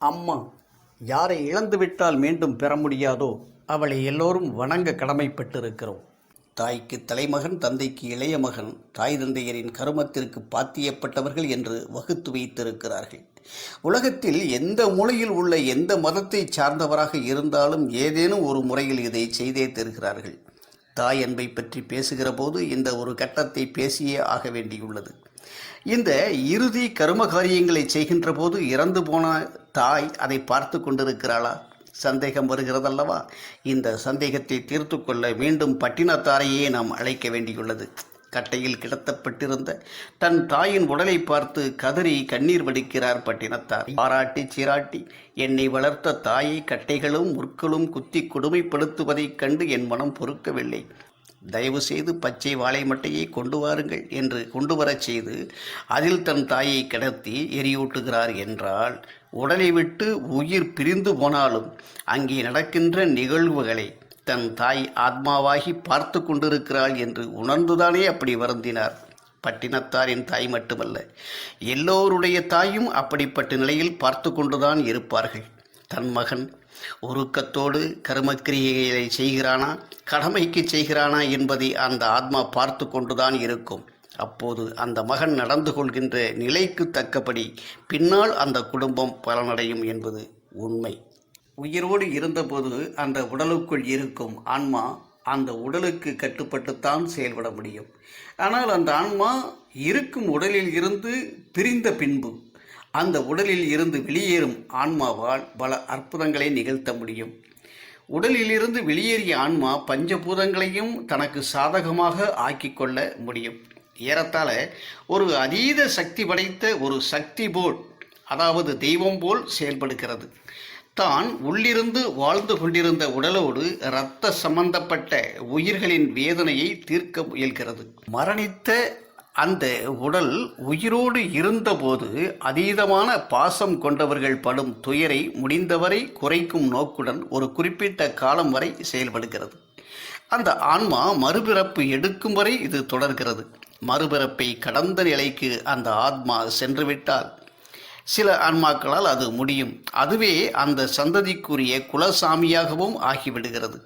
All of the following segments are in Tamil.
அம்மா யாரை இழந்துவிட்டால் மீண்டும் பெற முடியாதோ அவளை எல்லோரும் வணங்க கடமைப்பட்டிருக்கிறோம். தாய்க்கு தலைமகன், தந்தைக்கு இளைய மகன், தாய் தந்தையரின் கருமத்திற்கு பாத்தியப்பட்டவர்கள் என்று வகுத்து வைத்திருக்கிறார்கள். உலகத்தில் எந்த மூலையில் உள்ள எந்த மதத்தை சார்ந்தவராக இருந்தாலும் ஏதேனும் ஒரு முறையில் இதை செய்தே தருகிறார்கள். தாய் அன்பை பற்றி பேசுகிற போது இந்த ஒரு கட்டத்தை பேசியே ஆக வேண்டியுள்ளது. இந்த இறுதி கரும காரியங்களை செய்கின்ற போது இறந்து போன தாய் அதை பார்த்து கொண்டிருக்கிறாளா? சந்தேகம் வருகிறதல்லவா? இந்த சந்தேகத்தை தீர்த்து கொள்ள மீண்டும் பட்டினத்தாரையே நாம் அழைக்க வேண்டியுள்ளது. கட்டையில் கிடத்தப்பட்டிருந்த தன் தாயின் உடலை பார்த்து கதறி கண்ணீர் வடிக்கிறார் பட்டினத்தார். பாராட்டி சீராட்டி என்னை வளர்த்த தாயை கட்டைகளும் முற்களும் குத்தி கொடுமைப்படுத்துவதைக் கண்டு என் மனம் பொறுக்கவில்லை. தயவு செய்து பச்சை வாழை மட்டையை கொண்டு வாருங்கள் என்று கொண்டு வரச் செய்து அதில் தன் தாயை கிடத்தி எரியூட்டுகிறார் என்றால், உடலை விட்டு உயிர் பிரிந்து போனாலும் அங்கே நடக்கின்ற நிகழ்வுகளை தன் தாய் ஆத்மாவாகி பார்த்து கொண்டிருக்கிறாள் என்று உணர்ந்துதானே அப்படி வருந்தினார். பட்டினத்தாரின் தாய் மட்டுமல்ல, எல்லோருடைய தாயும் அப்படிப்பட்ட நிலையில் பார்த்து கொண்டுதான் இருப்பார்கள். தன் மகன் உருக்கத்தோடு கர்மக்கிரியைகளை செய்கிறானா, கடமைக்கு செய்கிறானா என்பதை அந்த ஆத்மா பார்த்து கொண்டுதான் இருக்கும். அப்போது அந்த மகன் நடந்து கொள்கின்ற நிலைக்கு தக்கபடி பின்னால் அந்த குடும்பம் பலனடையும் என்பது உண்மை. உயிரோடு இருந்தபோது அந்த உடலுக்குள் இருக்கும் ஆன்மா அந்த உடலுக்கு கட்டுப்பட்டுத்தான் செயல்பட முடியும். ஆனால் அந்த ஆன்மா இருக்கும் உடலில் இருந்து பிரிந்த பின்பு அந்த உடலில் இருந்து வெளியேறும் ஆன்மாவால் பல அற்புதங்களை நிகழ்த்த முடியும். உடலில் இருந்து வெளியேறிய ஆன்மா பஞ்சபூதங்களையும் தனக்கு சாதகமாக ஆக்கிக்கொள்ள முடியும். ஏறத்தாழ ஒரு அதீத சக்தி படைத்த ஒரு சக்தி போல், அதாவது தெய்வம் போல் செயல்படுகிறது. தான் உள்ளிருந்து வாழ்ந்து கொண்டிருந்த உடலோடு இரத்த சம்பந்தப்பட்ட உயிர்களின் வேதனையை தீர்க்க முயல்கிறது. மரணித்த அந்த உடல் உயிரோடு இருந்தபோது அதீதமான பாசம் கொண்டவர்கள் படும் துயரை முடிந்தவரை குறைக்கும் நோக்குடன் ஒரு குறிப்பிட்ட காலம் வரை செயல்படுகிறது. அந்த ஆன்மா மறுபிறப்பு எடுக்கும் வரை இது தொடர்கிறது. மறுபிறப்பை கடந்த நிலைக்கு அந்த ஆத்மா சென்றுவிட்டால் சில ஆன்மாக்களால் அது முடியும். அதுவே அந்த சந்ததிக்குரிய குலசாமியாகவும் ஆகிவிடுகிறது.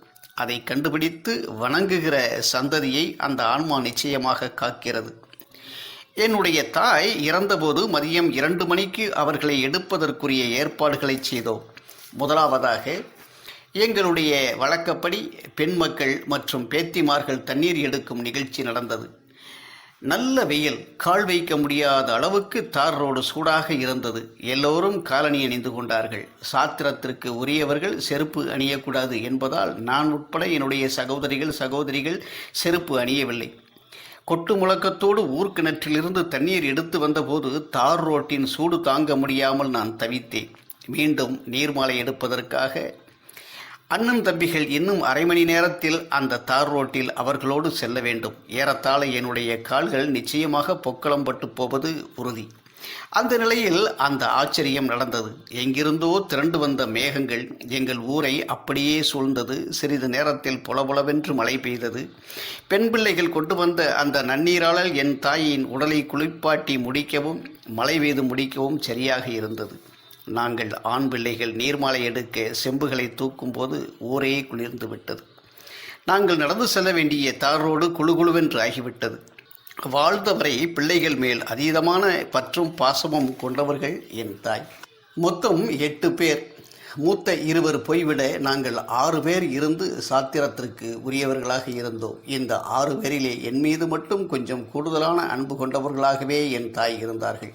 அதை கண்டுபிடித்து வணங்குகிற சந்ததியை அந்த ஆன்மா நிச்சயமாக காக்கிறது. என்னுடைய தாய் இறந்தபோது மதியம் 2 மணிக்கு அவர்களை எடுப்பதற்குரிய ஏற்பாடுகளை செய்தோம். முதலாவதாக எங்களுடைய வழக்கப்படி பெண் மக்கள் மற்றும் பேத்திமார்கள் தண்ணீர் எடுக்கும் நிகழ்ச்சி நடந்தது. நல்ல வெயில், கால் வைக்க முடியாத அளவுக்கு தார் ரோடு சூடாக இருந்தது. எல்லோரும் காலணி அணிந்து கொண்டார்கள். சாத்திரத்திற்கு உரியவர்கள் செருப்பு அணியக்கூடாது என்பதால் நான் உட்பட என்னுடைய சகோதரிகள் செருப்பு அணியவில்லை. கொட்டு முழக்கத்தோடு ஊர்கிணற்றிலிருந்து தண்ணீர் எடுத்து வந்தபோது தார் ரோட்டின் சூடு தாங்க முடியாமல் நான் தவித்தேன். மீண்டும் நீர்மாலை எடுப்பதற்காக அண்ணன் தம்பிகள் இன்னும் அரை மணி நேரத்தில் அந்த தார் ரோட்டில் அவர்களோடு செல்ல வேண்டும். ஏறத்தாழ என்னுடைய கால்கள் நிச்சயமாக பொக்களம் பட்டு போவது உறுதி. அந்த நிலையில் அந்த ஆச்சரியம் நடந்தது. எங்கிருந்தோ திரண்டு வந்த மேகங்கள் எங்கள் ஊரை அப்படியே சூழ்ந்தது. சிறிது நேரத்தில் புலபுலவென்று மழை பெய்தது. பெண் பிள்ளைகள் கொண்டு வந்த அந்த நன்னீராளல் என் தாயின் உடலை குளிப்பாட்டி முடிக்கவும் மழை பெய்து முடிக்கவும் சரியாக இருந்தது. நாங்கள் ஆண் பிள்ளைகள் நீர்மாலை எடுக்க செம்புகளை தூக்கும் போது ஊரே குளிர்ந்து விட்டது. நாங்கள் நடந்து செல்ல வேண்டிய தாரோடு குழுகுழுவென்று ஆகிவிட்டது. வாழ்ந்தவரை பிள்ளைகள் மேல் அதீதமான பற்றும் பாசமும் கொண்டவர்கள் என் தாய். மொத்தம் 8 பேர். மூத்த 2 போய்விட நாங்கள் 6 பேர் இருந்து சாத்திரத்திற்கு உரியவர்களாக இருந்தோம். இந்த 6 பேரிலே என் மீது மட்டும் கொஞ்சம் கூடுதலான அன்பு கொண்டவர்களாகவே என் தாய் இருந்தார்கள்.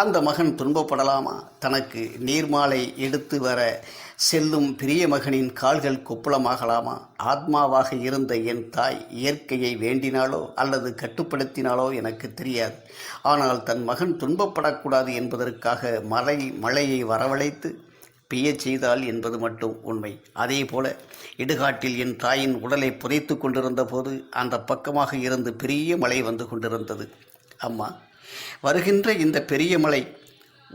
அந்த மகன் துன்பப்படலாமா? தனக்கு நீர்மாலை எடுத்து வர செல்லும் பெரிய மகனின் கால்கள் கொப்புளமாகலாமா? ஆத்மாவாக இருந்த என் தாய் இயற்கையை வேண்டினாலோ அல்லது கட்டுப்படுத்தினாலோ எனக்கு தெரியாது. ஆனால் தன் மகன் துன்பப்படக்கூடாது என்பதற்காக மழையை வரவழைத்து பெய்யச் செய்தாள் என்பது மட்டும் உண்மை. அதே போல இடுகாட்டில் என் தாயின் உடலை புதைத்து கொண்டிருந்த போது அந்த பக்கமாக இருந்து பெரிய மழை வந்து கொண்டிருந்தது. அம்மா, வருகின்ற இந்த பெரிய மழை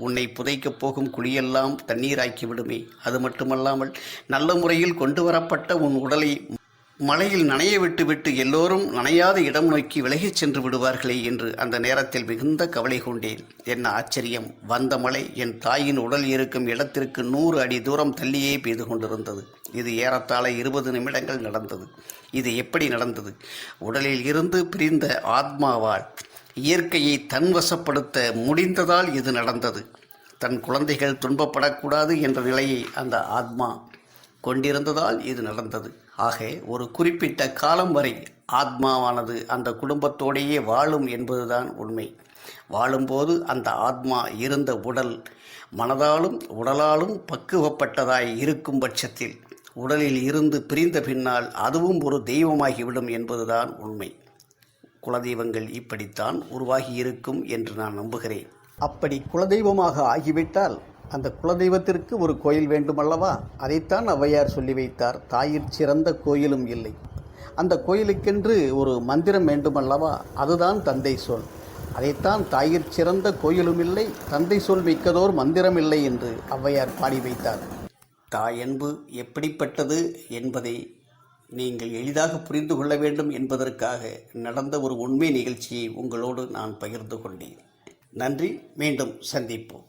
உன்னை புதைக்கப் போகும் குழியெல்லாம் தண்ணீராக்கி விடுமே. அது மட்டுமல்லாமல் நல்ல முறையில் கொண்டு வரப்பட்ட உன் உடலை மழையில் நனைய விட்டுவிட்டு எல்லோரும் நனையாத இடம் நோக்கி விலகிச் சென்று விடுவார்களே என்று அந்த நேரத்தில் மிகுந்த கவலை கொண்டேன். என்ன ஆச்சரியம்! வந்த மழை என் தாயின் உடல் இருக்கும் இடத்திற்கு 100 அடி தூரம் தள்ளியே பெய்து கொண்டிருந்தது. இது ஏறத்தாழ 20 நிமிடங்கள் நடந்தது. இது எப்படி நடந்தது? உடலில் இருந்து பிரிந்த ஆத்மாவால் இயற்கையை தன்வசப்படுத்த முடிந்ததால் இது நடந்தது. தன் குழந்தைகள் துன்பப்படக்கூடாது என்ற நிலையை அந்த ஆத்மா கொண்டிருந்ததால் இது நடந்தது. ஆக ஒரு குறிப்பிட்ட காலம் வரை ஆத்மாவானது அந்த குடும்பத்தோடையே வாழும் என்பதுதான் உண்மை. வாழும்போது அந்த ஆத்மா இருந்த உடல் மனதாலும் உடலாலும் பக்குவப்பட்டதாய் இருக்கும் பட்சத்தில் உடலில் இருந்து பிரிந்த பின்னால் அதுவும் ஒரு தெய்வமாகிவிடும் என்பதுதான் உண்மை. குலதெய்வங்கள் இப்படித்தான் உருவாகி இருக்கும் என்று நான் நம்புகிறேன். அப்படி குலதெய்வமாக ஆகிவிட்டால் அந்த குலதெய்வத்திற்கு ஒரு கோயில் வேண்டுமல்லவா? அதைத்தான் ஔவையார் சொல்லி வைத்தார். தாயிற் சிறந்த கோயிலும் இல்லை. அந்த கோயிலுக்கென்று ஒரு மந்திரம் வேண்டுமல்லவா? அதுதான் தந்தை சொல். அதைத்தான் தாயிற் சிறந்த கோயிலும் இல்லை, தந்தை சொல் மிக்கதோர் மந்திரம் இல்லை என்று ஔவையார் பாடி வைத்தார். தாயன்பு எப்படிப்பட்டது என்பதை நீங்கள் எளிதாக புரிந்து கொள்ள வேண்டும் என்பதற்காக நடந்த ஒரு உண்மை நிகழ்ச்சியை உங்களோடு நான் பகிர்ந்து கொண்டேன். நன்றி. மீண்டும் சந்திப்போம்.